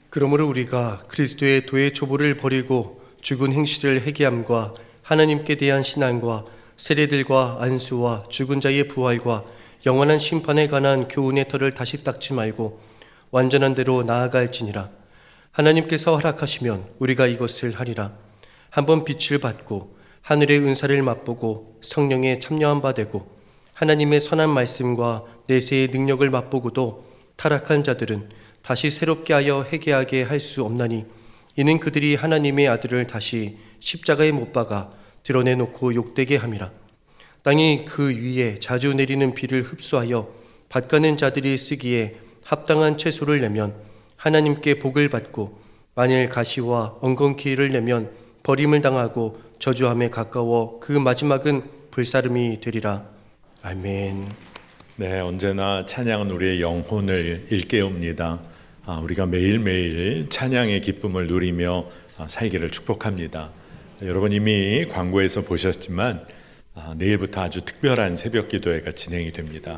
그러므로 우리가 그리스도의 도의 초보를 버리고 죽은 행실을 회개함과 하나님께 대한 신앙과 세례들과 안수와 죽은 자의 부활과 영원한 심판에 관한 교훈의 털을 다시 닦지 말고 완전한 대로 나아갈지니라. 하나님께서 허락하시면 우리가 이것을 하리라. 한번 빛을 받고 하늘의 은사를 맛보고 성령에 참여한 바 되고 하나님의 선한 말씀과 내세의 능력을 맛보고도 타락한 자들은 다시 새롭게 하여 회개하게 할 수 없나니, 이는 그들이 하나님의 아들을 다시 십자가에 못 박아 드러내놓고 욕되게 함이라. 땅이 그 위에 자주 내리는 비를 흡수하여 밭가는 자들이 쓰기에 합당한 채소를 내면 하나님께 복을 받고, 만일 가시와 엉겅퀴를 내면 버림을 당하고 저주함에 가까워 그 마지막은 불사름이 되리라. 아멘. 네, 언제나 찬양은 우리의 영혼을 일깨웁니다. 우리가 매일매일 찬양의 기쁨을 누리며 살기를 축복합니다. 여러분 이미 광고에서 보셨지만 내일부터 아주 특별한 새벽 기도회가 진행이 됩니다.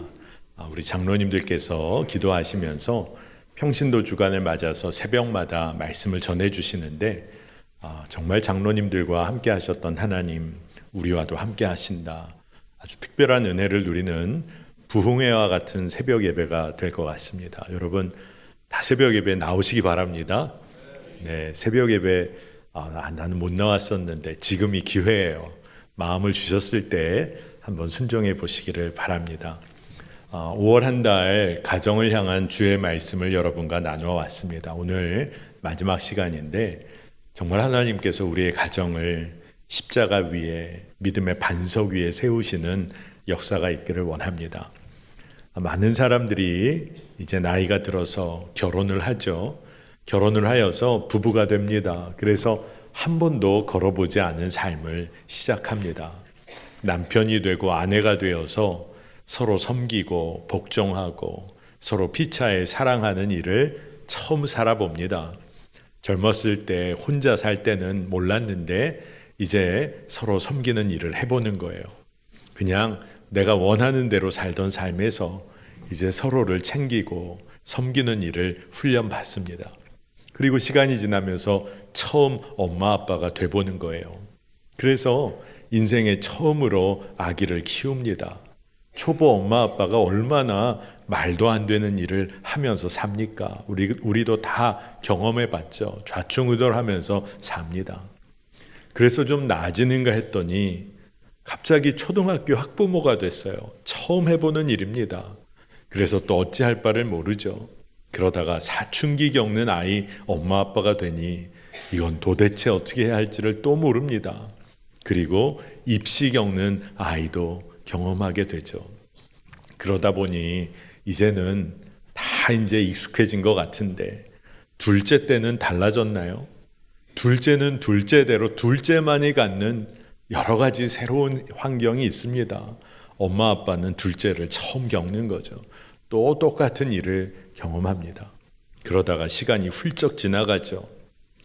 우리 장로님들께서 기도하시면서 평신도 주간을 맞아서 새벽마다 말씀을 전해주시는데, 정말 장로님들과 함께 하셨던 하나님 우리와도 함께 하신다. 아주 특별한 은혜를 누리는 부흥회와 같은 새벽 예배가 될 것 같습니다. 여러분 다 새벽 예배 나오시기 바랍니다. 네, 새벽 예배 나는 못 나왔었는데 지금이 기회예요. 마음을 주셨을 때 한번 순종해 보시기를 바랍니다. 5월 한 달 가정을 향한 주의 말씀을 여러분과 나누어 왔습니다. 오늘 마지막 시간인데 정말 하나님께서 우리의 가정을 십자가 위에, 믿음의 반석 위에 세우시는 역사가 있기를 원합니다. 많은 사람들이 이제 나이가 들어서 결혼을 하죠. 결혼을 하여서 부부가 됩니다. 그래서 한 번도 걸어보지 않은 삶을 시작합니다. 남편이 되고 아내가 되어서 서로 섬기고 복종하고 서로 피차에 사랑하는 일을 처음 살아봅니다. 젊었을 때 혼자 살 때는 몰랐는데 이제 서로 섬기는 일을 해보는 거예요. 그냥 내가 원하는 대로 살던 삶에서 이제 서로를 챙기고 섬기는 일을 훈련받습니다. 그리고 시간이 지나면서 처음 엄마 아빠가 돼보는 거예요. 그래서 인생의 처음으로 아기를 키웁니다. 초보 엄마 아빠가 얼마나 말도 안 되는 일을 하면서 삽니까? 우리도 다 경험해 봤죠. 좌충우돌하면서 삽니다. 그래서 좀 나아지는가 했더니 갑자기 초등학교 학부모가 됐어요. 처음 해보는 일입니다. 그래서 또 어찌할 바를 모르죠. 그러다가 사춘기 겪는 아이 엄마 아빠가 되니 이건 도대체 어떻게 해야 할지를 또 모릅니다. 그리고 입시 겪는 아이도 경험하게 되죠. 그러다 보니 이제는 다 이제 익숙해진 것 같은데, 둘째 때는 달라졌나요? 둘째는 둘째대로 둘째만이 갖는 여러 가지 새로운 환경이 있습니다. 엄마 아빠는 둘째를 처음 겪는 거죠. 또 똑같은 일을 경험합니다. 그러다가 시간이 훌쩍 지나가죠.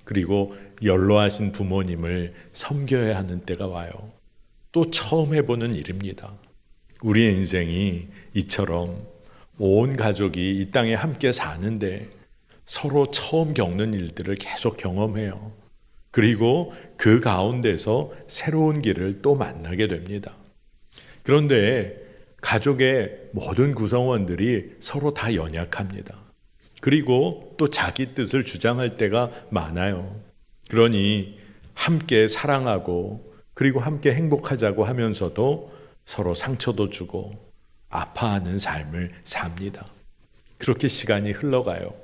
그리고 연로하신 부모님을 섬겨야 하는 때가 와요. 또 처음 해보는 일입니다. 우리의 인생이 이처럼 온 가족이 이 땅에 함께 사는데 서로 처음 겪는 일들을 계속 경험해요. 그리고 그 가운데서 새로운 길을 또 만나게 됩니다. 그런데 가족의 모든 구성원들이 서로 다 연약합니다. 그리고 또 자기 뜻을 주장할 때가 많아요. 그러니 함께 사랑하고 그리고 함께 행복하자고 하면서도 서로 상처도 주고 아파하는 삶을 삽니다. 그렇게 시간이 흘러가요.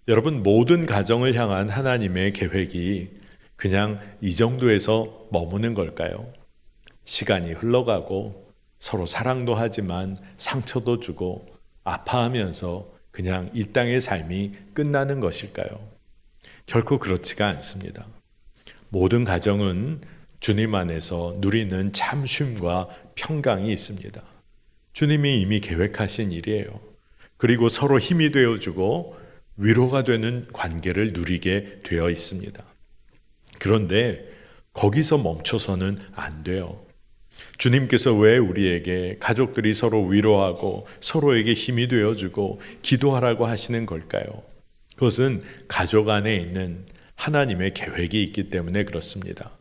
여러분, 모든 가정을 향한 하나님의 계획이 그냥 이 정도에서 머무는 걸까요? 시간이 흘러가고 서로 사랑도 하지만 상처도 주고 아파하면서 그냥 이 땅의 삶이 끝나는 것일까요? 결코 그렇지가 않습니다. 모든 가정은 주님 안에서 누리는 참 쉼과 평강이 있습니다. 주님이 이미 계획하신 일이에요. 그리고 서로 힘이 되어주고 위로가 되는 관계를 누리게 되어 있습니다. 그런데 거기서 멈춰서는 안 돼요. 주님께서 왜 우리에게 가족들이 서로 위로하고 서로에게 힘이 되어주고 기도하라고 하시는 걸까요? 그것은 가족 안에 있는 하나님의 계획이 있기 때문에 그렇습니다.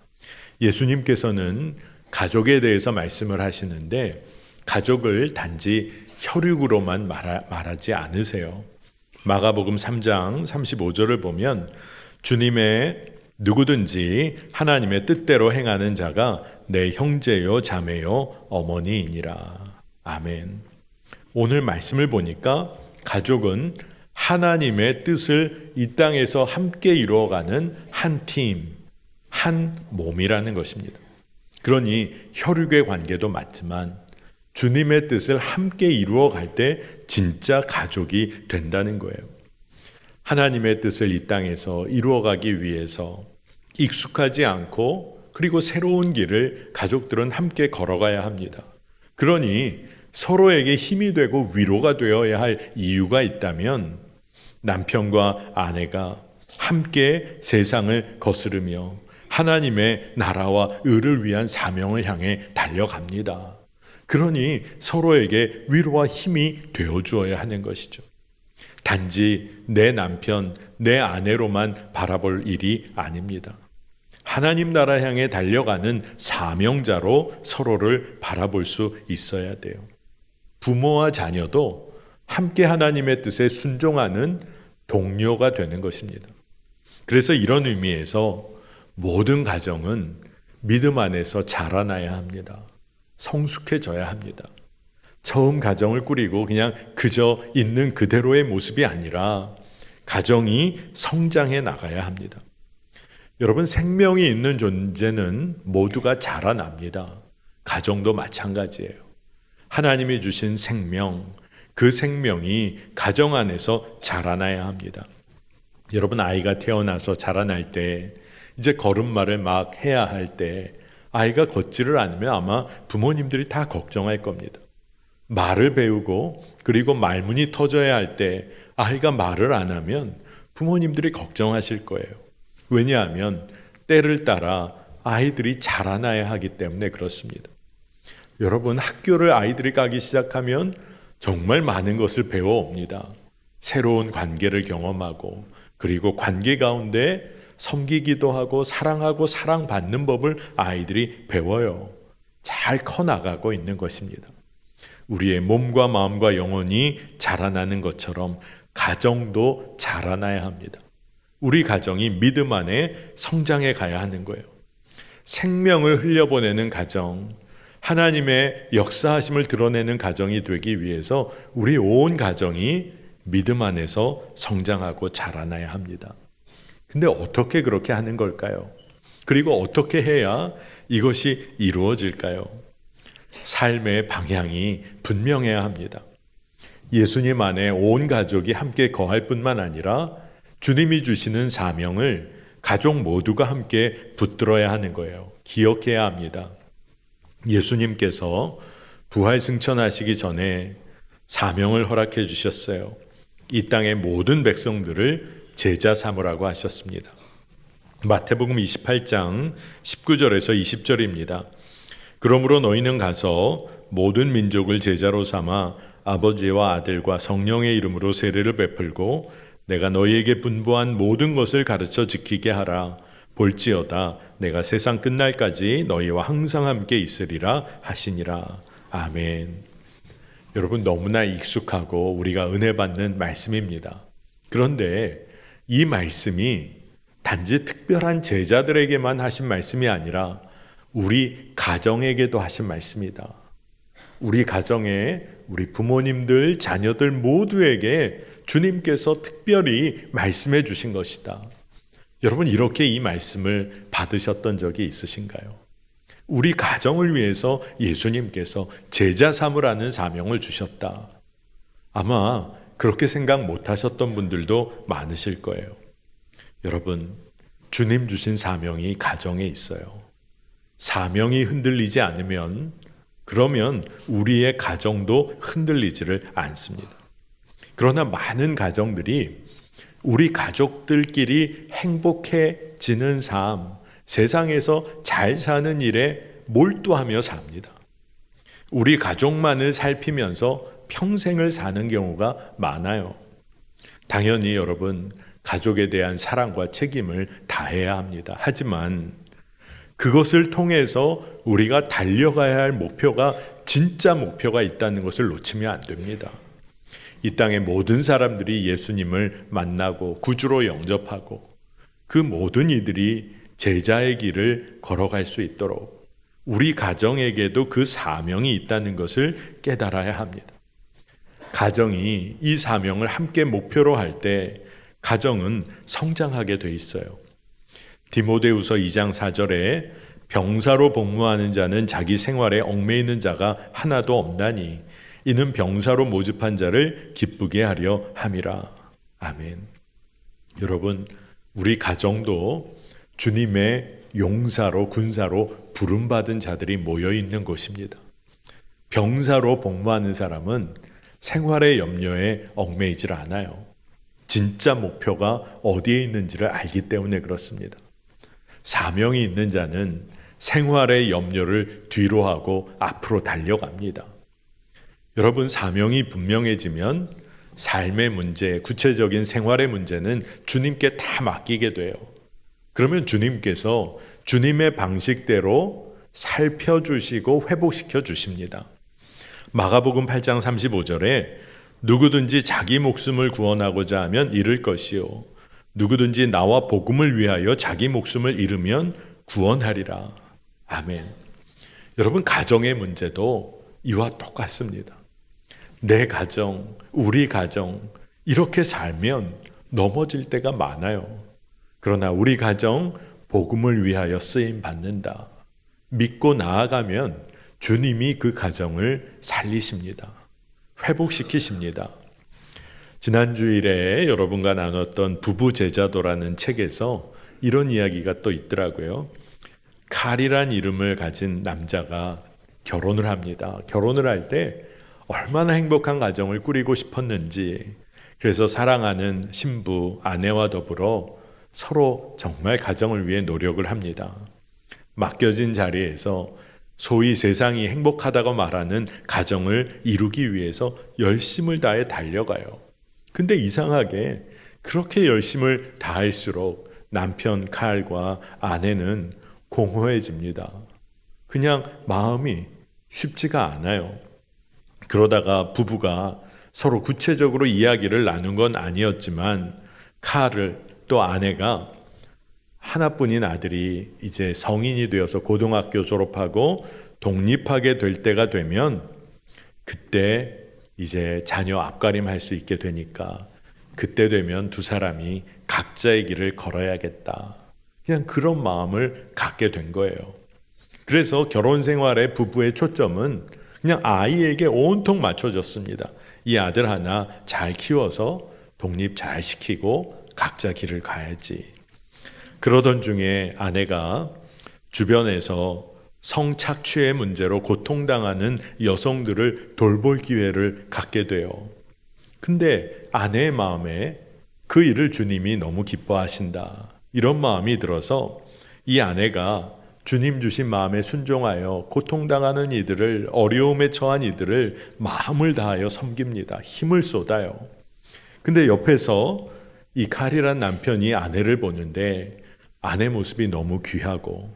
예수님께서는 가족에 대해서 말씀을 하시는데 가족을 단지 혈육으로만 말하지 않으세요. 마가복음 3장 35절을 보면 주님의 누구든지 하나님의 뜻대로 행하는 자가 내 형제요 자매요 어머니이니라. 아멘. 오늘 말씀을 보니까 가족은 하나님의 뜻을 이 땅에서 함께 이루어가는 한 팀, 한 몸이라는 것입니다. 그러니 혈육의 관계도 맞지만 주님의 뜻을 함께 이루어갈 때 진짜 가족이 된다는 거예요. 하나님의 뜻을 이 땅에서 이루어가기 위해서 익숙하지 않고 그리고 새로운 길을 가족들은 함께 걸어가야 합니다. 그러니 서로에게 힘이 되고 위로가 되어야 할 이유가 있다면 남편과 아내가 함께 세상을 거스르며 하나님의 나라와 의를 위한 사명을 향해 달려갑니다. 그러니 서로에게 위로와 힘이 되어주어야 하는 것이죠. 단지 내 남편, 내 아내로만 바라볼 일이 아닙니다. 하나님 나라 향해 달려가는 사명자로 서로를 바라볼 수 있어야 돼요. 부모와 자녀도 함께 하나님의 뜻에 순종하는 동료가 되는 것입니다. 그래서 이런 의미에서 모든 가정은 믿음 안에서 자라나야 합니다. 성숙해져야 합니다. 처음 가정을 꾸리고 그냥 그저 있는 그대로의 모습이 아니라 가정이 성장해 나가야 합니다. 여러분, 생명이 있는 존재는 모두가 자라납니다. 가정도 마찬가지예요. 하나님이 주신 생명, 그 생명이 가정 안에서 자라나야 합니다. 여러분, 아이가 태어나서 자라날 때 이제 걸음마를 막 해야 할 때 아이가 걷지를 않으면 아마 부모님들이 다 걱정할 겁니다. 말을 배우고 그리고 말문이 터져야 할 때 아이가 말을 안 하면 부모님들이 걱정하실 거예요. 왜냐하면 때를 따라 아이들이 자라나야 하기 때문에 그렇습니다. 여러분, 학교를 아이들이 가기 시작하면 정말 많은 것을 배워옵니다. 새로운 관계를 경험하고 그리고 관계 가운데 섬기기도 하고 사랑하고 사랑받는 법을 아이들이 배워요. 잘 커나가고 있는 것입니다. 우리의 몸과 마음과 영혼이 자라나는 것처럼 가정도 자라나야 합니다. 우리 가정이 믿음 안에 성장해 가야 하는 거예요. 생명을 흘려보내는 가정, 하나님의 역사하심을 드러내는 가정이 되기 위해서 우리 온 가정이 믿음 안에서 성장하고 자라나야 합니다. 근데 어떻게 그렇게 하는 걸까요? 그리고 어떻게 해야 이것이 이루어질까요? 삶의 방향이 분명해야 합니다. 예수님 안에 온 가족이 함께 거할 뿐만 아니라 주님이 주시는 사명을 가족 모두가 함께 붙들어야 하는 거예요. 기억해야 합니다. 예수님께서 부활 승천하시기 전에 사명을 허락해 주셨어요. 이 땅의 모든 백성들을 제자 삼으라고 하셨습니다. 마태복음 28장 19절에서 20절입니다. 그러므로 너희는 가서 모든 민족을 제자로 삼아 아버지와 아들과 성령의 이름으로 세례를 베풀고 내가 너희에게 분부한 모든 것을 가르쳐 지키게 하라. 볼지어다 내가 세상 끝날까지 너희와 항상 함께 있으리라 하시니라. 아멘. 여러분, 너무나 익숙하고 우리가 은혜 받는 말씀입니다. 그런데 이 말씀이 단지 특별한 제자들에게만 하신 말씀이 아니라 우리 가정에게도 하신 말씀이다. 우리 가정에 우리 부모님들, 자녀들 모두에게 주님께서 특별히 말씀해 주신 것이다. 여러분, 이렇게 이 말씀을 받으셨던 적이 있으신가요? 우리 가정을 위해서 예수님께서 제자 삼으라는 사명을 주셨다. 아마 그렇게 생각 못 하셨던 분들도 많으실 거예요. 여러분, 주님 주신 사명이 가정에 있어요. 사명이 흔들리지 않으면 그러면 우리의 가정도 흔들리지를 않습니다. 그러나 많은 가정들이 우리 가족들끼리 행복해지는 삶, 세상에서 잘 사는 일에 몰두하며 삽니다. 우리 가족만을 살피면서 평생을 사는 경우가 많아요. 당연히 여러분, 가족에 대한 사랑과 책임을 다해야 합니다. 하지만 그것을 통해서 우리가 달려가야 할 목표가 진짜 목표가 있다는 것을 놓치면 안 됩니다. 이 땅의 모든 사람들이 예수님을 만나고 구주로 영접하고 그 모든 이들이 제자의 길을 걸어갈 수 있도록 우리 가정에게도 그 사명이 있다는 것을 깨달아야 합니다. 가정이 이 사명을 함께 목표로 할 때 가정은 성장하게 돼 있어요. 디모데후서 2장 4절에 병사로 복무하는 자는 자기 생활에 얽매이는 자가 하나도 없나니 이는 병사로 모집한 자를 기쁘게 하려 함이라. 아멘. 여러분, 우리 가정도 주님의 용사로 군사로 부름받은 자들이 모여 있는 곳입니다. 병사로 복무하는 사람은 생활의 염려에 얽매이질 않아요. 진짜 목표가 어디에 있는지를 알기 때문에 그렇습니다. 사명이 있는 자는 생활의 염려를 뒤로 하고 앞으로 달려갑니다. 여러분, 사명이 분명해지면 삶의 문제, 구체적인 생활의 문제는 주님께 다 맡기게 돼요. 그러면 주님께서 주님의 방식대로 살펴주시고 회복시켜 주십니다. 마가복음 8장 35절에 누구든지 자기 목숨을 구원하고자 하면 잃을 것이요 누구든지 나와 복음을 위하여 자기 목숨을 잃으면 구원하리라. 아멘. 여러분, 가정의 문제도 이와 똑같습니다. 내 가정, 우리 가정 이렇게 살면 넘어질 때가 많아요. 그러나 우리 가정 복음을 위하여 쓰임 받는다. 믿고 나아가면 주님이 그 가정을 살리십니다. 회복시키십니다. 지난 주일에 여러분과 나눴던 부부 제자도라는 책에서 이런 이야기가 또 있더라고요. 칼이란 이름을 가진 남자가 결혼을 합니다. 결혼을 할 때 얼마나 행복한 가정을 꾸리고 싶었는지, 그래서 사랑하는 신부, 아내와 더불어 서로 정말 가정을 위해 노력을 합니다. 맡겨진 자리에서 소위 세상이 행복하다고 말하는 가정을 이루기 위해서 열심을 다해 달려가요. 근데 이상하게 그렇게 열심을 다할수록 남편 칼과 아내는 공허해집니다. 그냥 마음이 쉽지가 않아요. 그러다가 부부가 서로 구체적으로 이야기를 나눈 건 아니었지만 칼을 또 아내가 하나뿐인 아들이 이제 성인이 되어서 고등학교 졸업하고 독립하게 될 때가 되면 그때 이제 자녀 앞가림할 수 있게 되니까 그때 되면 두 사람이 각자의 길을 걸어야겠다. 그냥 그런 마음을 갖게 된 거예요. 그래서 결혼 생활의 부부의 초점은 그냥 아이에게 온통 맞춰졌습니다. 이 아들 하나 잘 키워서 독립 잘 시키고 각자 길을 가야지. 그러던 중에 아내가 주변에서 성착취의 문제로 고통당하는 여성들을 돌볼 기회를 갖게 돼요. 근데 아내의 마음에 그 일을 주님이 너무 기뻐하신다. 이런 마음이 들어서 이 아내가 주님 주신 마음에 순종하여 고통당하는 이들을, 어려움에 처한 이들을 마음을 다하여 섬깁니다. 힘을 쏟아요. 근데 옆에서 이 칼이란 남편이 아내를 보는데 아내 모습이 너무 귀하고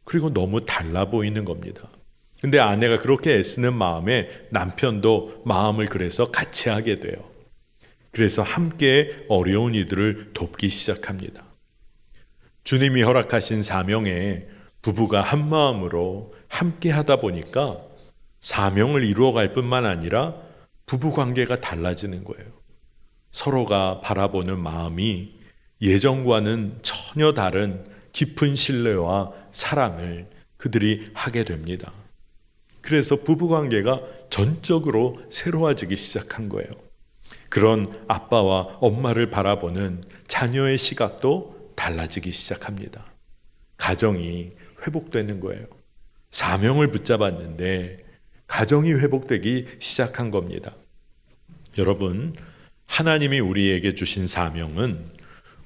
그리고 너무 달라 보이는 겁니다. 근데 아내가 그렇게 애쓰는 마음에 남편도 마음을 그래서 같이 하게 돼요. 그래서 함께 어려운 이들을 돕기 시작합니다. 주님이 허락하신 사명에 부부가 한 마음으로 함께 하다 보니까 사명을 이루어갈 뿐만 아니라 부부 관계가 달라지는 거예요. 서로가 바라보는 마음이 예전과는 전혀 다른 깊은 신뢰와 사랑을 그들이 하게 됩니다. 그래서 부부 관계가 전적으로 새로워지기 시작한 거예요. 그런 아빠와 엄마를 바라보는 자녀의 시각도 달라지기 시작합니다. 가정이 회복되는 거예요. 사명을 붙잡았는데 가정이 회복되기 시작한 겁니다. 여러분, 하나님이 우리에게 주신 사명은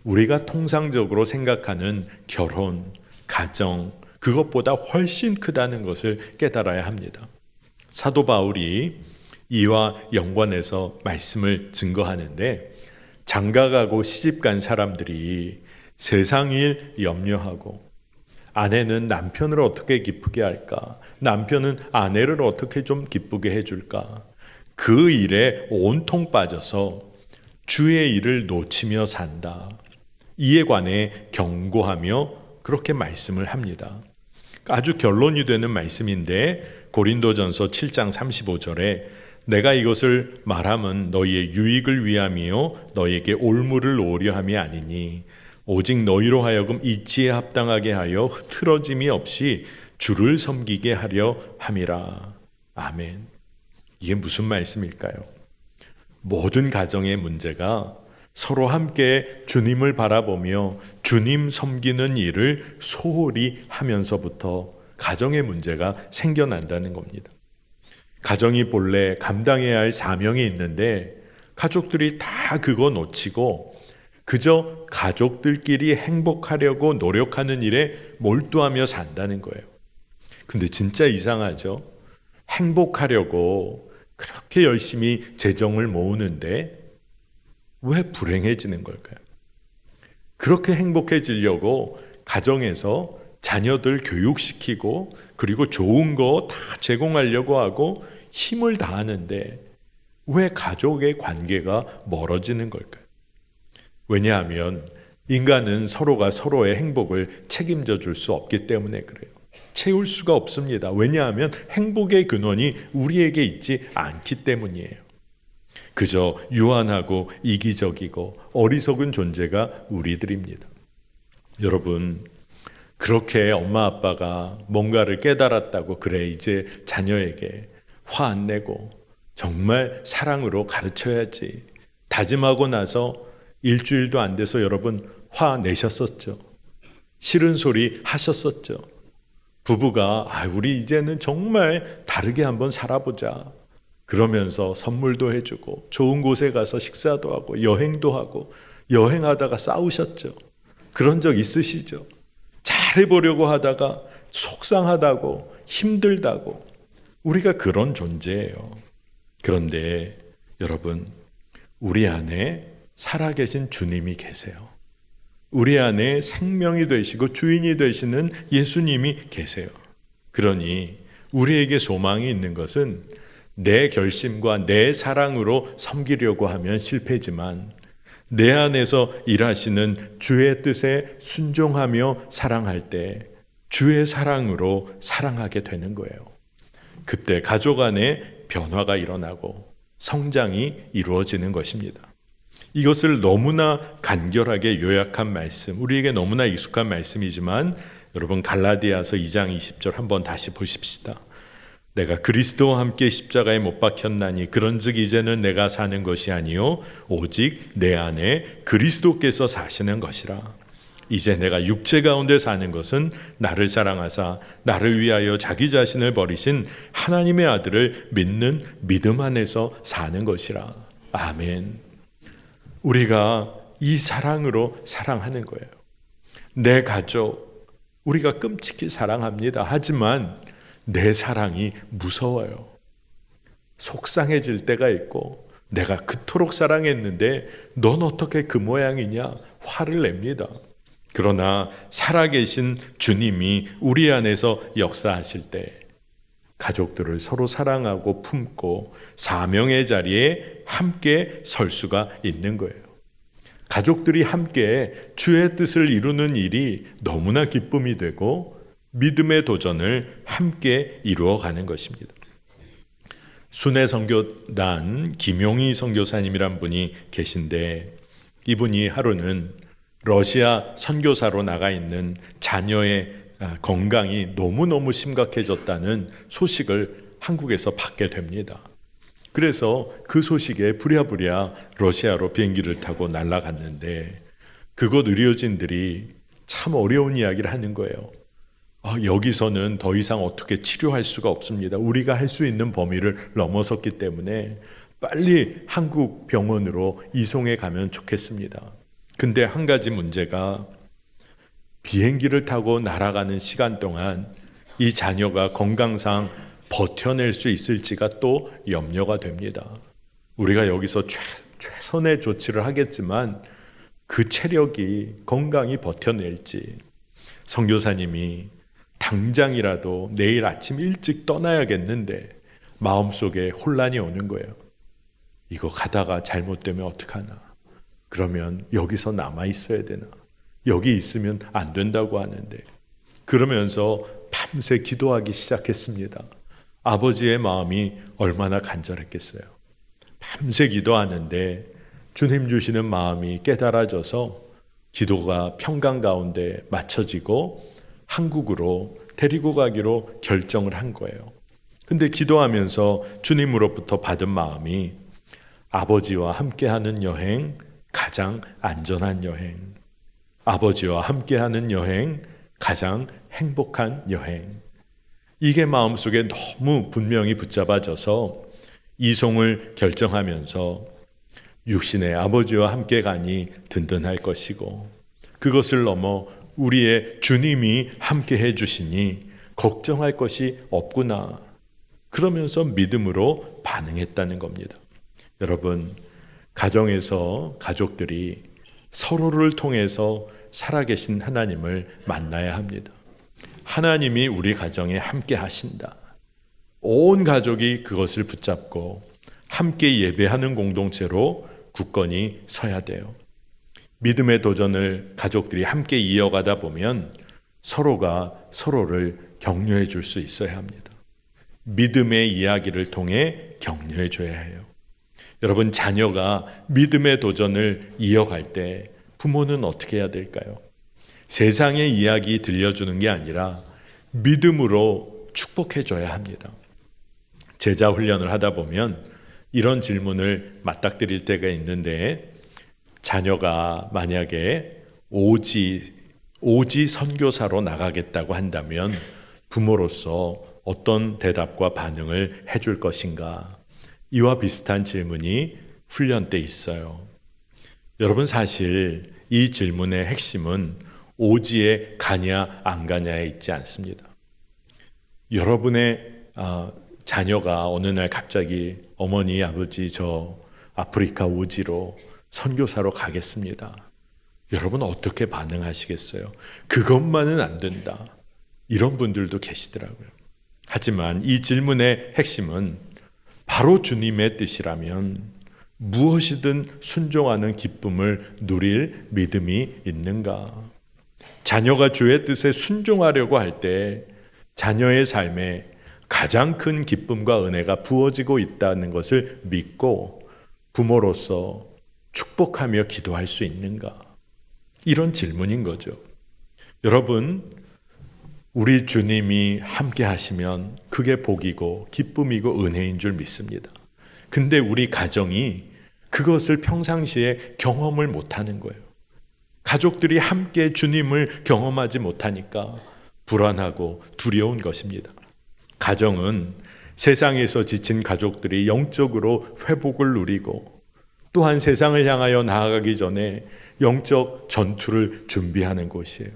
우리가 통상적으로 생각하는 결혼, 가정, 그것보다 훨씬 크다는 것을 깨달아야 합니다. 사도 바울이 이와 연관해서 말씀을 증거하는데 장가가고 시집간 사람들이 세상 일 염려하고, 아내는 남편을 어떻게 기쁘게 할까? 남편은 아내를 어떻게 좀 기쁘게 해줄까? 그 일에 온통 빠져서 주의 일을 놓치며 산다. 이에 관해 경고하며 그렇게 말씀을 합니다. 아주 결론이 되는 말씀인데 고린도전서 7장 35절에 내가 이것을 말함은 너희의 유익을 위함이요 너희에게 올무를 놓으려 함이 아니니 오직 너희로 하여금 이치에 합당하게 하여 흐트러짐이 없이 주를 섬기게 하려 함이라. 아멘. 이게 무슨 말씀일까요? 모든 가정의 문제가 서로 함께 주님을 바라보며 주님 섬기는 일을 소홀히 하면서부터 가정의 문제가 생겨난다는 겁니다. 가정이 본래 감당해야 할 사명이 있는데 가족들이 다 그거 놓치고 그저 가족들끼리 행복하려고 노력하는 일에 몰두하며 산다는 거예요. 근데 진짜 이상하죠? 행복하려고 그렇게 열심히 재정을 모으는데 왜 불행해지는 걸까요? 그렇게 행복해지려고 가정에서 자녀들 교육시키고 그리고 좋은 거 다 제공하려고 하고 힘을 다하는데 왜 가족의 관계가 멀어지는 걸까요? 왜냐하면 인간은 서로가 서로의 행복을 책임져 줄 수 없기 때문에 그래요. 채울 수가 없습니다. 왜냐하면 행복의 근원이 우리에게 있지 않기 때문이에요. 그저 유한하고 이기적이고 어리석은 존재가 우리들입니다. 여러분, 그렇게 엄마 아빠가 뭔가를 깨달았다고 그래 이제 자녀에게 화 안 내고 정말 사랑으로 가르쳐야지 다짐하고 나서 일주일도 안 돼서 여러분 화 내셨었죠. 싫은 소리 하셨었죠. 부부가 우리 이제는 정말 다르게 한번 살아보자 그러면서 선물도 해주고 좋은 곳에 가서 식사도 하고 여행도 하고 여행하다가 싸우셨죠. 그런 적 있으시죠? 잘해보려고 하다가 속상하다고 힘들다고 우리가 그런 존재예요. 그런데 여러분, 우리 안에 살아계신 주님이 계세요. 우리 안에 생명이 되시고 주인이 되시는 예수님이 계세요. 그러니 우리에게 소망이 있는 것은 내 결심과 내 사랑으로 섬기려고 하면 실패지만 내 안에서 일하시는 주의 뜻에 순종하며 사랑할 때 주의 사랑으로 사랑하게 되는 거예요. 그때 가족 안에 변화가 일어나고 성장이 이루어지는 것입니다. 이것을 너무나 간결하게 요약한 말씀, 우리에게 너무나 익숙한 말씀이지만 여러분 갈라디아서 2장 20절 한번 다시 보십시다. 내가 그리스도와 함께 십자가에 못 박혔나니 그런즉 이제는 내가 사는 것이 아니요 오직 내 안에 그리스도께서 사시는 것이라. 이제 내가 육체 가운데 사는 것은 나를 사랑하사 나를 위하여 자기 자신을 버리신 하나님의 아들을 믿는 믿음 안에서 사는 것이라. 아멘. 우리가 이 사랑으로 사랑하는 거예요. 내 가족 우리가 끔찍히 사랑합니다. 하지만 내 사랑이 무서워요. 속상해질 때가 있고 내가 그토록 사랑했는데 넌 어떻게 그 모양이냐 화를 냅니다. 그러나 살아계신 주님이 우리 안에서 역사하실 때 가족들을 서로 사랑하고 품고 사명의 자리에 함께 설 수가 있는 거예요. 가족들이 함께 주의 뜻을 이루는 일이 너무나 기쁨이 되고 믿음의 도전을 함께 이루어가는 것입니다. 순회 선교단 김용희 선교사님이란 분이 계신데 이분이 하루는 러시아 선교사로 나가 있는 자녀의 건강이 너무너무 심각해졌다는 소식을 한국에서 받게 됩니다. 그래서 그 소식에 부랴부랴 러시아로 비행기를 타고 날아갔는데 그곳 의료진들이 참 어려운 이야기를 하는 거예요. 여기서는 더 이상 어떻게 치료할 수가 없습니다. 우리가 할 수 있는 범위를 넘어섰기 때문에 빨리 한국 병원으로 이송해 가면 좋겠습니다. 근데 한 가지 문제가 비행기를 타고 날아가는 시간 동안 이 자녀가 건강상 버텨낼 수 있을지가 또 염려가 됩니다. 우리가 여기서 최선의 조치를 하겠지만 그 체력이 건강히 버텨낼지, 선교사님이 당장이라도 내일 아침 일찍 떠나야겠는데 마음속에 혼란이 오는 거예요. 이거 가다가 잘못되면 어떡하나? 그러면 여기서 남아 있어야 되나? 여기 있으면 안 된다고 하는데, 그러면서 밤새 기도하기 시작했습니다. 아버지의 마음이 얼마나 간절했겠어요. 밤새 기도하는데 주님 주시는 마음이 깨달아져서 기도가 평강 가운데 맞춰지고 한국으로 데리고 가기로 결정을 한 거예요. 근데 기도하면서 주님으로부터 받은 마음이 아버지와 함께하는 여행, 가장 안전한 여행. 아버지와 함께하는 여행, 가장 행복한 여행. 이게 마음속에 너무 분명히 붙잡아져서 이송을 결정하면서 육신의 아버지와 함께 가니 든든할 것이고, 그것을 넘어 우리의 주님이 함께 해주시니 걱정할 것이 없구나. 그러면서 믿음으로 반응했다는 겁니다. 여러분, 가정에서 가족들이 서로를 통해서 살아계신 하나님을 만나야 합니다. 하나님이 우리 가정에 함께 하신다. 온 가족이 그것을 붙잡고 함께 예배하는 공동체로 굳건히 서야 돼요. 믿음의 도전을 가족들이 함께 이어가다 보면 서로가 서로를 격려해 줄 수 있어야 합니다. 믿음의 이야기를 통해 격려해 줘야 해요. 여러분, 자녀가 믿음의 도전을 이어갈 때 부모는 어떻게 해야 될까요? 세상의 이야기 들려주는 게 아니라 믿음으로 축복해 줘야 합니다. 제자 훈련을 하다 보면 이런 질문을 맞닥뜨릴 때가 있는데, 자녀가 만약에 오지 선교사로 나가겠다고 한다면 부모로서 어떤 대답과 반응을 해줄 것인가? 이와 비슷한 질문이 훈련 때 있어요. 여러분, 사실 이 질문의 핵심은 오지에 가냐 안 가냐에 있지 않습니다. 여러분의 자녀가 어느 날 갑자기 어머니, 아버지, 저 아프리카 오지로 선교사로 가겠습니다. 여러분 어떻게 반응하시겠어요? 그것만은 안 된다. 이런 분들도 계시더라고요. 하지만 이 질문의 핵심은 바로 주님의 뜻이라면 무엇이든 순종하는 기쁨을 누릴 믿음이 있는가? 자녀가 주의 뜻에 순종하려고 할 때 자녀의 삶에 가장 큰 기쁨과 은혜가 부어지고 있다는 것을 믿고 부모로서 축복하며 기도할 수 있는가? 이런 질문인 거죠. 여러분, 우리 주님이 함께 하시면 그게 복이고 기쁨이고 은혜인 줄 믿습니다. 근데 우리 가정이 그것을 평상시에 경험을 못하는 거예요. 가족들이 함께 주님을 경험하지 못하니까 불안하고 두려운 것입니다. 가정은 세상에서 지친 가족들이 영적으로 회복을 누리고 또한 세상을 향하여 나아가기 전에 영적 전투를 준비하는 곳이에요.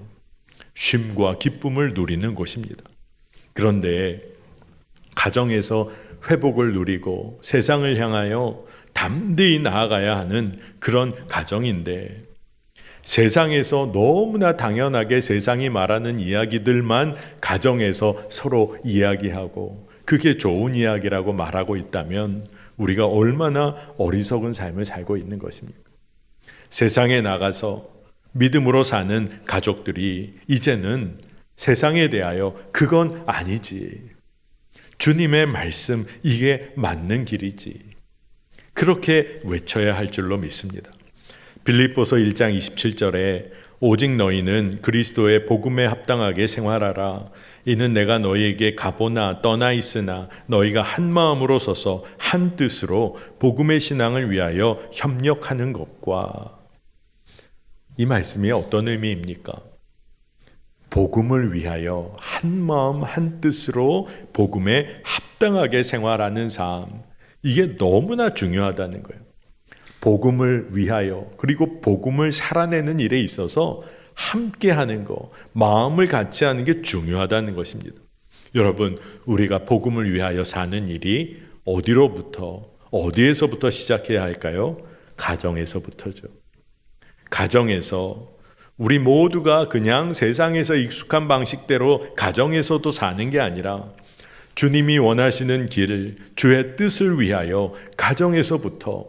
쉼과 기쁨을 누리는 곳입니다. 그런데 가정에서 회복을 누리고 세상을 향하여 담대히 나아가야 하는 그런 가정인데, 세상에서 너무나 당연하게 세상이 말하는 이야기들만 가정에서 서로 이야기하고 그게 좋은 이야기라고 말하고 있다면 우리가 얼마나 어리석은 삶을 살고 있는 것입니까? 세상에 나가서 믿음으로 사는 가족들이 이제는 세상에 대하여 그건 아니지, 주님의 말씀 이게 맞는 길이지, 그렇게 외쳐야 할 줄로 믿습니다. 빌립보서 1장 27절에 오직 너희는 그리스도의 복음에 합당하게 생활하라. 이는 내가 너희에게 가보나 떠나 있으나 너희가 한 마음으로 서서 한 뜻으로 복음의 신앙을 위하여 협력하는 것과. 이 말씀이 어떤 의미입니까? 복음을 위하여 한 마음 한 뜻으로 복음에 합당하게 생활하는 삶, 이게 너무나 중요하다는 거예요. 복음을 위하여, 그리고 복음을 살아내는 일에 있어서 함께 하는 거, 마음을 같이 하는 게 중요하다는 것입니다. 여러분, 우리가 복음을 위하여 사는 일이 어디로부터, 어디에서부터 시작해야 할까요? 가정에서부터죠. 가정에서 우리 모두가 그냥 세상에서 익숙한 방식대로 가정에서도 사는 게 아니라 주님이 원하시는 길, 주의 뜻을 위하여 가정에서부터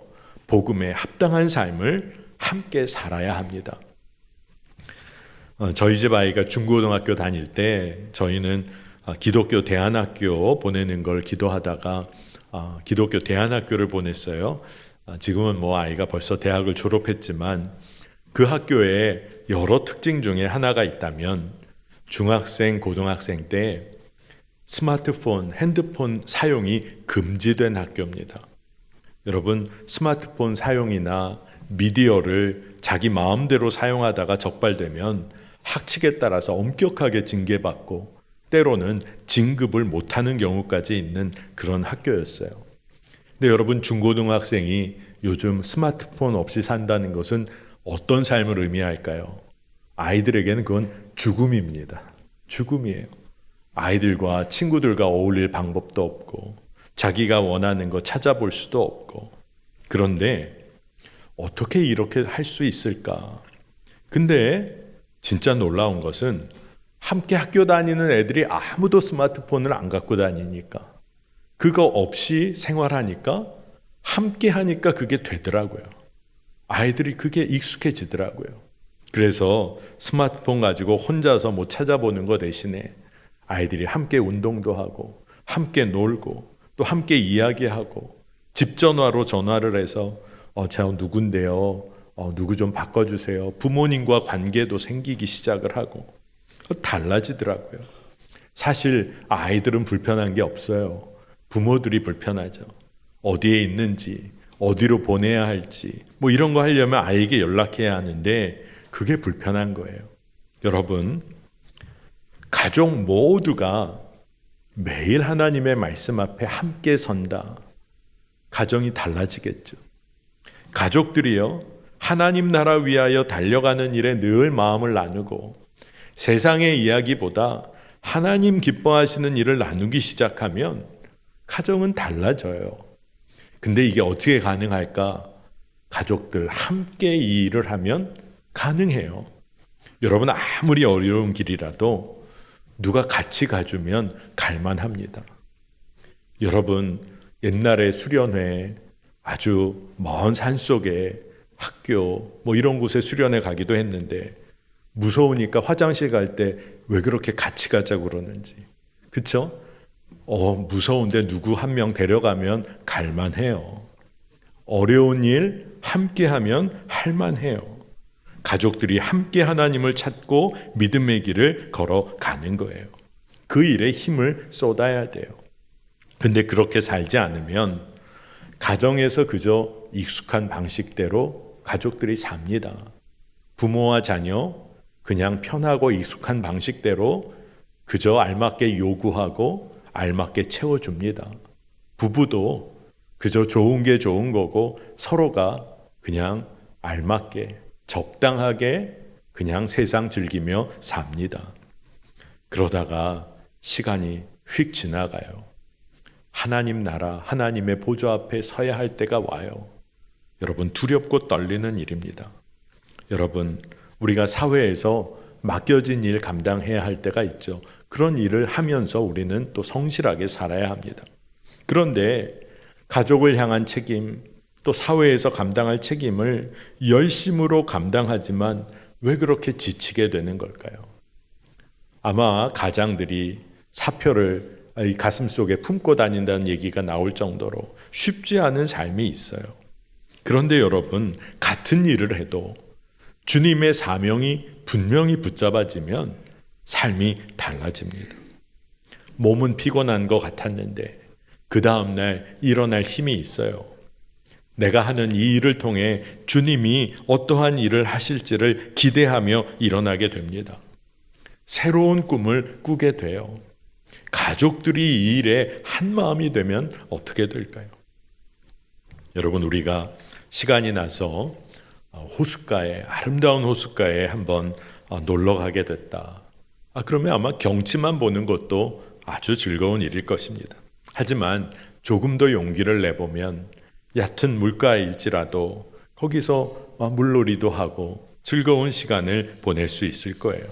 복음에 합당한 삶을 함께 살아야 합니다. 저희 집 아이가 중고등학교 다닐 때 저희는 기독교 대안학교 보내는 걸 기도하다가 기독교 대안학교를 보냈어요. 지금은 뭐 아이가 벌써 대학을 졸업했지만 그 학교에 여러 특징 중에 하나가 있다면 중학생, 고등학생 때 스마트폰, 핸드폰 사용이 금지된 학교입니다. 여러분, 스마트폰 사용이나 미디어를 자기 마음대로 사용하다가 적발되면 학칙에 따라서 엄격하게 징계받고 때로는 진급을 못하는 경우까지 있는 그런 학교였어요. 근데 여러분, 중고등학생이 요즘 스마트폰 없이 산다는 것은 어떤 삶을 의미할까요? 아이들에게는 그건 죽음입니다. 죽음이에요. 아이들과 친구들과 어울릴 방법도 없고 자기가 원하는 거 찾아볼 수도 없고. 그런데 어떻게 이렇게 할 수 있을까? 근데 진짜 놀라운 것은 함께 학교 다니는 애들이 아무도 스마트폰을 안 갖고 다니니까, 그거 없이 생활하니까, 함께 하니까 그게 되더라고요. 아이들이 그게 익숙해지더라고요. 그래서 스마트폰 가지고 혼자서 뭐 찾아보는 거 대신에 아이들이 함께 운동도 하고 함께 놀고 또 함께 이야기하고 집 전화로 전화를 해서 저 누군데요, 누구 좀 바꿔주세요. 부모님과 관계도 생기기 시작을 하고 달라지더라고요. 사실 아이들은 불편한 게 없어요. 부모들이 불편하죠. 어디에 있는지, 어디로 보내야 할지 뭐 이런 거 하려면 아이에게 연락해야 하는데 그게 불편한 거예요. 여러분, 가족 모두가 매일 하나님의 말씀 앞에 함께 선다. 가정이 달라지겠죠. 가족들이요, 하나님 나라 위하여 달려가는 일에 늘 마음을 나누고 세상의 이야기보다 하나님 기뻐하시는 일을 나누기 시작하면 가정은 달라져요. 근데 이게 어떻게 가능할까? 가족들 함께 이 일을 하면 가능해요. 여러분, 아무리 어려운 길이라도 누가 같이 가주면 갈만합니다. 여러분, 옛날에 수련회, 아주 먼 산속에 학교 뭐 이런 곳에 수련회 가기도 했는데 무서우니까 화장실 갈 때 왜 그렇게 같이 가자고 그러는지. 그쵸? 무서운데 누구 한 명 데려가면 갈만해요. 어려운 일 함께하면 할만해요. 가족들이 함께 하나님을 찾고 믿음의 길을 걸어가는 거예요. 그 일에 힘을 쏟아야 돼요. 근데 그렇게 살지 않으면 가정에서 그저 익숙한 방식대로 가족들이 삽니다. 부모와 자녀 그냥 편하고 익숙한 방식대로 그저 알맞게 요구하고 알맞게 채워줍니다. 부부도 그저 좋은 게 좋은 거고 서로가 그냥 알맞게 적당하게 그냥 세상 즐기며 삽니다. 그러다가 시간이 휙 지나가요. 하나님 나라, 하나님의 보좌 앞에 서야 할 때가 와요. 여러분, 두렵고 떨리는 일입니다. 여러분, 우리가 사회에서 맡겨진 일 감당해야 할 때가 있죠. 그런 일을 하면서 우리는 또 성실하게 살아야 합니다. 그런데 가족을 향한 책임, 또 사회에서 감당할 책임을 열심으로 감당하지만 왜 그렇게 지치게 되는 걸까요? 아마 가장들이 사표를 이 가슴속에 품고 다닌다는 얘기가 나올 정도로 쉽지 않은 삶이 있어요. 그런데 여러분, 같은 일을 해도 주님의 사명이 분명히 붙잡아지면 삶이 달라집니다. 몸은 피곤한 것 같았는데 그 다음날 일어날 힘이 있어요. 내가 하는 이 일을 통해 주님이 어떠한 일을 하실지를 기대하며 일어나게 됩니다. 새로운 꿈을 꾸게 돼요. 가족들이 이 일에 한 마음이 되면 어떻게 될까요? 여러분, 우리가 시간이 나서 호숫가에, 아름다운 호숫가에 한번 놀러 가게 됐다. 그러면 아마 경치만 보는 것도 아주 즐거운 일일 것입니다. 하지만 조금 더 용기를 내보면 얕은 물가일지라도 거기서 물놀이도 하고 즐거운 시간을 보낼 수 있을 거예요.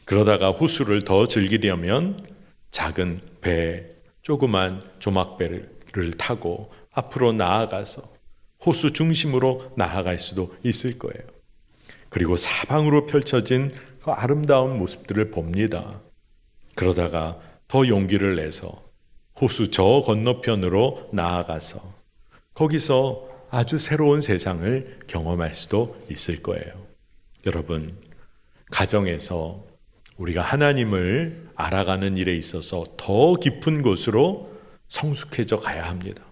그러다가 호수를 더 즐기려면 작은 배, 조그만 조막배를 타고 앞으로 나아가서 호수 중심으로 나아갈 수도 있을 거예요. 그리고 사방으로 펼쳐진 그 아름다운 모습들을 봅니다. 그러다가 더 용기를 내서 호수 저 건너편으로 나아가서 거기서 아주 새로운 세상을 경험할 수도 있을 거예요. 여러분, 가정에서 우리가 하나님을 알아가는 일에 있어서 더 깊은 곳으로 성숙해져 가야 합니다.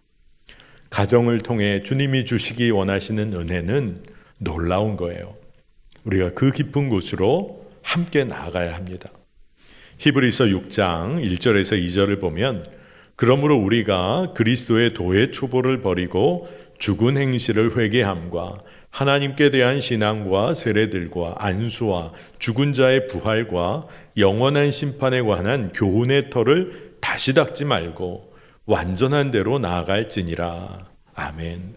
가정을 통해 주님이 주시기 원하시는 은혜는 놀라운 거예요. 우리가 그 깊은 곳으로 함께 나아가야 합니다. 히브리서 6장 1절에서 2절을 보면 그러므로 우리가 그리스도의 도의 초보를 버리고 죽은 행실을 회개함과 하나님께 대한 신앙과 세례들과 안수와 죽은 자의 부활과 영원한 심판에 관한 교훈의 터를 다시 닦지 말고 완전한 대로 나아갈지니라. 아멘.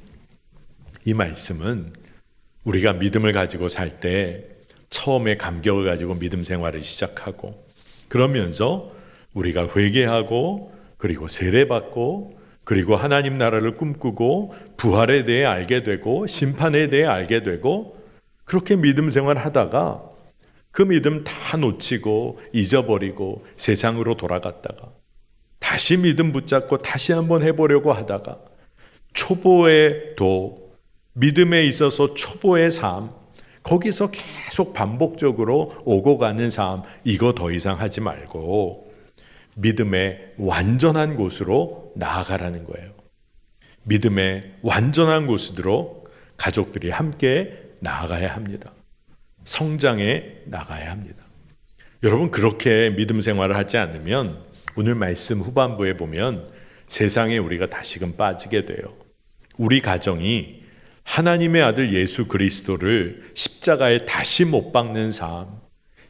이 말씀은 우리가 믿음을 가지고 살 때 처음에 감격을 가지고 믿음 생활을 시작하고 그러면서 우리가 회개하고 그리고 세례받고 그리고 하나님 나라를 꿈꾸고 부활에 대해 알게 되고 심판에 대해 알게 되고 그렇게 믿음 생활을 하다가 그 믿음 다 놓치고 잊어버리고 세상으로 돌아갔다가 다시 믿음 붙잡고 다시 한번 해보려고 하다가 초보의 도, 믿음에 있어서 초보의 삶, 거기서 계속 반복적으로 오고 가는 삶, 이거 더 이상 하지 말고 믿음의 완전한 곳으로 나아가라는 거예요. 믿음의 완전한 곳으로 가족들이 함께 나아가야 합니다. 성장해 나가야 합니다. 여러분, 그렇게 믿음 생활을 하지 않으면 오늘 말씀 후반부에 보면 세상에 우리가 다시금 빠지게 돼요. 우리 가정이 하나님의 아들 예수 그리스도를 십자가에 다시 못 박는 삶,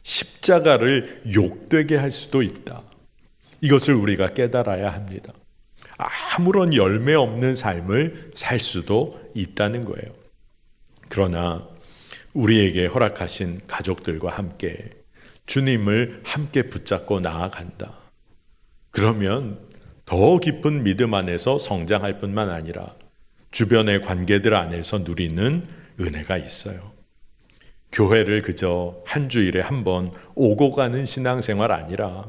십자가를 욕되게 할 수도 있다. 이것을 우리가 깨달아야 합니다. 아무런 열매 없는 삶을 살 수도 있다는 거예요. 그러나 우리에게 허락하신 가족들과 함께 주님을 함께 붙잡고 나아간다. 그러면 더 깊은 믿음 안에서 성장할 뿐만 아니라 주변의 관계들 안에서 누리는 은혜가 있어요. 교회를 그저 한 주일에 한 번 오고 가는 신앙생활 아니라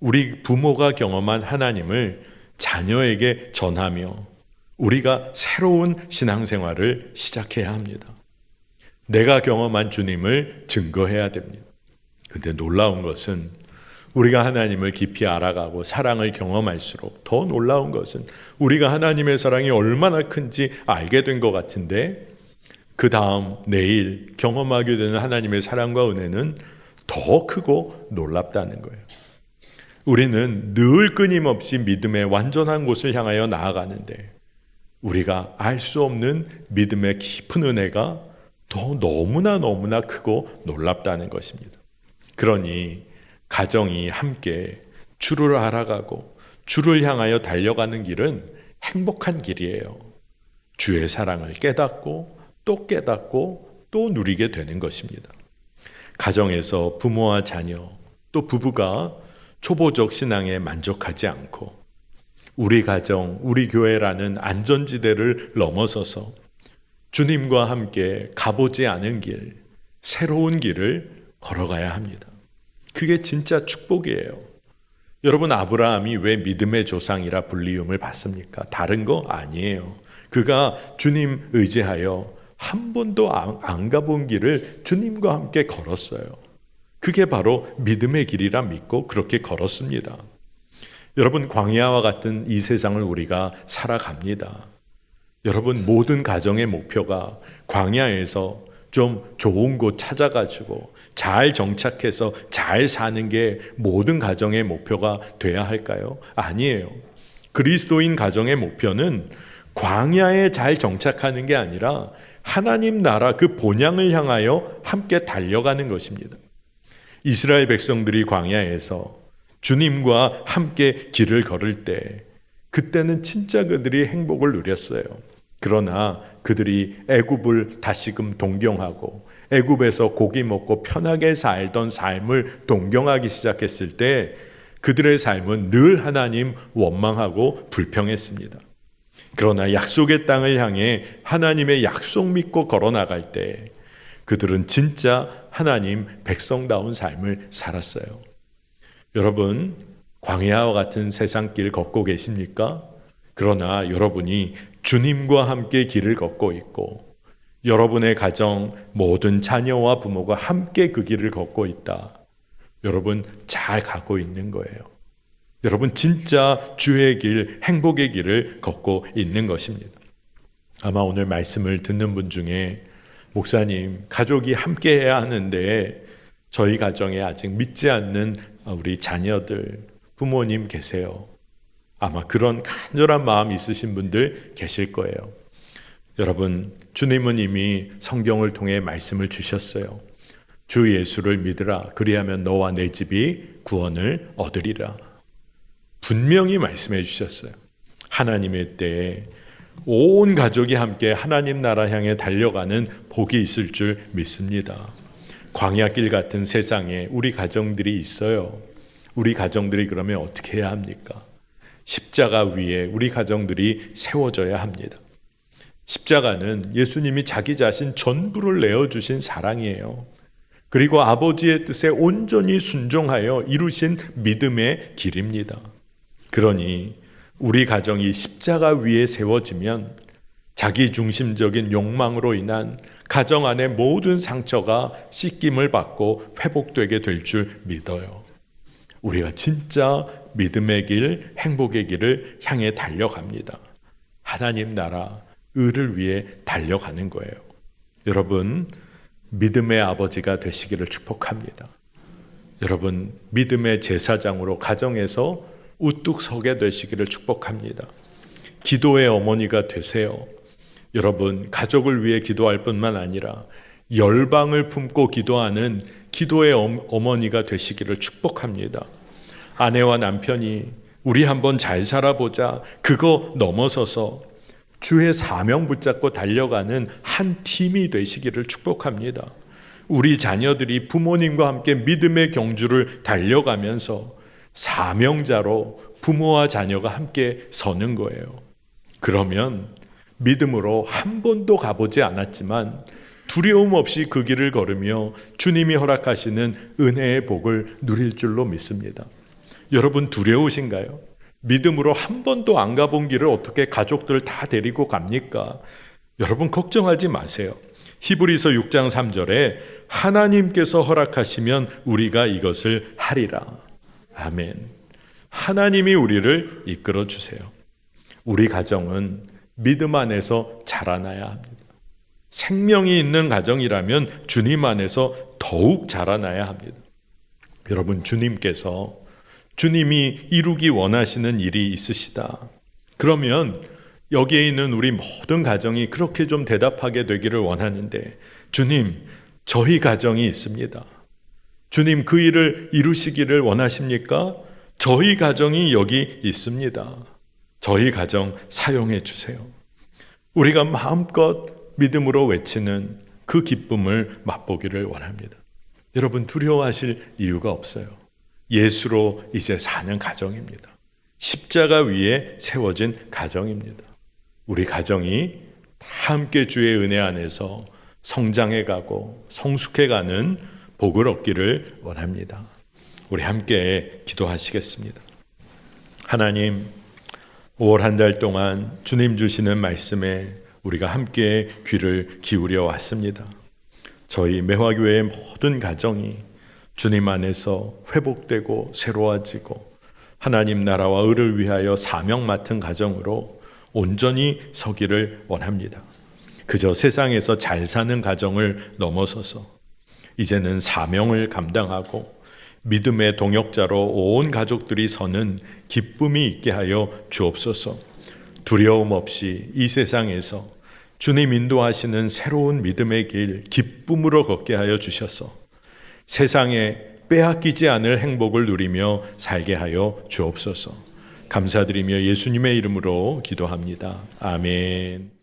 우리 부모가 경험한 하나님을 자녀에게 전하며 우리가 새로운 신앙생활을 시작해야 합니다. 내가 경험한 주님을 증거해야 됩니다. 그런데 놀라운 것은 우리가 하나님을 깊이 알아가고 사랑을 경험할수록 더 놀라운 것은 우리가 하나님의 사랑이 얼마나 큰지 알게 된 것 같은데 그 다음 내일 경험하게 되는 하나님의 사랑과 은혜는 더 크고 놀랍다는 거예요. 우리는 늘 끊임없이 믿음의 완전한 곳을 향하여 나아가는데 우리가 알 수 없는 믿음의 깊은 은혜가 더 너무나 크고 놀랍다는 것입니다. 그러니 가정이 함께 주를 알아가고 주를 향하여 달려가는 길은 행복한 길이에요. 주의 사랑을 깨닫고 또 누리게 되는 것입니다. 가정에서 부모와 자녀 또 부부가 초보적 신앙에 만족하지 않고 우리 가정, 우리 교회라는 안전지대를 넘어서서 주님과 함께 가보지 않은 길, 새로운 길을 걸어가야 합니다. 그게 진짜 축복이에요. 여러분, 아브라함이 왜 믿음의 조상이라 불리움을 받습니까? 다른 거 아니에요. 그가 주님 의지하여 한 번도 안 가본 길을 주님과 함께 걸었어요. 그게 바로 믿음의 길이라 믿고 그렇게 걸었습니다. 여러분, 광야와 같은 이 세상을 우리가 살아갑니다. 여러분, 모든 가정의 목표가 광야에서 좀 좋은 곳 찾아가지고 잘 정착해서 잘 사는 게 모든 가정의 목표가 돼야 할까요? 아니에요. 그리스도인 가정의 목표는 광야에 잘 정착하는 게 아니라 하나님 나라 그 본향을 향하여 함께 달려가는 것입니다. 이스라엘 백성들이 광야에서 주님과 함께 길을 걸을 때 그때는 진짜 그들이 행복을 누렸어요. 그러나 그들이 애굽을 다시금 동경하고 애굽에서 고기 먹고 편하게 살던 삶을 동경하기 시작했을 때 그들의 삶은 늘 하나님 원망하고 불평했습니다. 그러나 약속의 땅을 향해 하나님의 약속 믿고 걸어나갈 때 그들은 진짜 하나님 백성다운 삶을 살았어요. 여러분, 광야와 같은 세상길 걷고 계십니까? 그러나 여러분이 주님과 함께 길을 걷고 있고 여러분의 가정 모든 자녀와 부모가 함께 그 길을 걷고 있다. 여러분 잘 가고 있는 거예요. 여러분 진짜 주의 길, 행복의 길을 걷고 있는 것입니다. 아마 오늘 말씀을 듣는 분 중에 목사님, 가족이 함께 해야 하는데 저희 가정에 아직 믿지 않는 우리 자녀들, 부모님 계세요. 아마 그런 간절한 마음 있으신 분들 계실 거예요. 여러분, 주님은 이미 성경을 통해 말씀을 주셨어요. 주 예수를 믿으라. 그리하면 너와 내 집이 구원을 얻으리라. 분명히 말씀해 주셨어요. 하나님의 때에 온 가족이 함께 하나님 나라 향해 달려가는 복이 있을 줄 믿습니다. 광야길 같은 세상에 우리 가정들이 있어요. 우리 가정들이 그러면 어떻게 해야 합니까? 십자가 위에 우리 가정들이 세워져야 합니다. 십자가는 예수님이 자기 자신 전부를 내어주신 사랑이에요. 그리고 아버지의 뜻에 온전히 순종하여 이루신 믿음의 길입니다. 그러니 우리 가정이 십자가 위에 세워지면 자기중심적인 욕망으로 인한 가정 안의 모든 상처가 씻김을 받고 회복되게 될 줄 믿어요. 우리가 진짜 믿음의 길, 행복의 길을 향해 달려갑니다. 하나님 나라, 의를 위해 달려가는 거예요. 여러분, 믿음의 아버지가 되시기를 축복합니다. 여러분, 믿음의 제사장으로 가정에서 우뚝 서게 되시기를 축복합니다. 기도의 어머니가 되세요. 여러분, 가족을 위해 기도할 뿐만 아니라 열방을 품고 기도하는 기도의 어머니가 되시기를 축복합니다. 아내와 남편이 우리 한번 잘 살아보자, 그거 넘어서서 주의 사명 붙잡고 달려가는 한 팀이 되시기를 축복합니다. 우리 자녀들이 부모님과 함께 믿음의 경주를 달려가면서 사명자로 부모와 자녀가 함께 서는 거예요. 그러면 믿음으로 한 번도 가보지 않았지만 두려움 없이 그 길을 걸으며 주님이 허락하시는 은혜의 복을 누릴 줄로 믿습니다. 여러분 두려우신가요? 믿음으로 한 번도 안 가본 길을 어떻게 가족들 다 데리고 갑니까? 여러분 걱정하지 마세요. 히브리서 6장 3절에 하나님께서 허락하시면 우리가 이것을 하리라. 아멘. 하나님이 우리를 이끌어 주세요. 우리 가정은 믿음 안에서 자라나야 합니다. 생명이 있는 가정이라면 주님 안에서 더욱 자라나야 합니다. 여러분, 주님이 이루기 원하시는 일이 있으시다. 그러면 여기에 있는 우리 모든 가정이 그렇게 좀 대답하게 되기를 원하는데, 주님, 저희 가정이 있습니다. 주님, 그 일을 이루시기를 원하십니까? 저희 가정이 여기 있습니다. 저희 가정 사용해 주세요. 우리가 마음껏 믿음으로 외치는 그 기쁨을 맛보기를 원합니다. 여러분 두려워하실 이유가 없어요. 예수로 이제 사는 가정입니다. 십자가 위에 세워진 가정입니다. 우리 가정이 다 함께 주의 은혜 안에서 성장해 가고 성숙해 가는 복을 얻기를 원합니다. 우리 함께 기도하시겠습니다. 하나님, 5월 한 달 동안 주님 주시는 말씀에 우리가 함께 귀를 기울여 왔습니다. 저희 매화교회의 모든 가정이 주님 안에서 회복되고 새로워지고 하나님 나라와 의를 위하여 사명 맡은 가정으로 온전히 서기를 원합니다. 그저 세상에서 잘 사는 가정을 넘어서서 이제는 사명을 감당하고 믿음의 동역자로 온 가족들이 서는 기쁨이 있게 하여 주옵소서. 두려움 없이 이 세상에서 주님 인도하시는 새로운 믿음의 길 기쁨으로 걷게 하여 주셔서 세상에 빼앗기지 않을 행복을 누리며 살게 하여 주옵소서. 감사드리며 예수님의 이름으로 기도합니다. 아멘.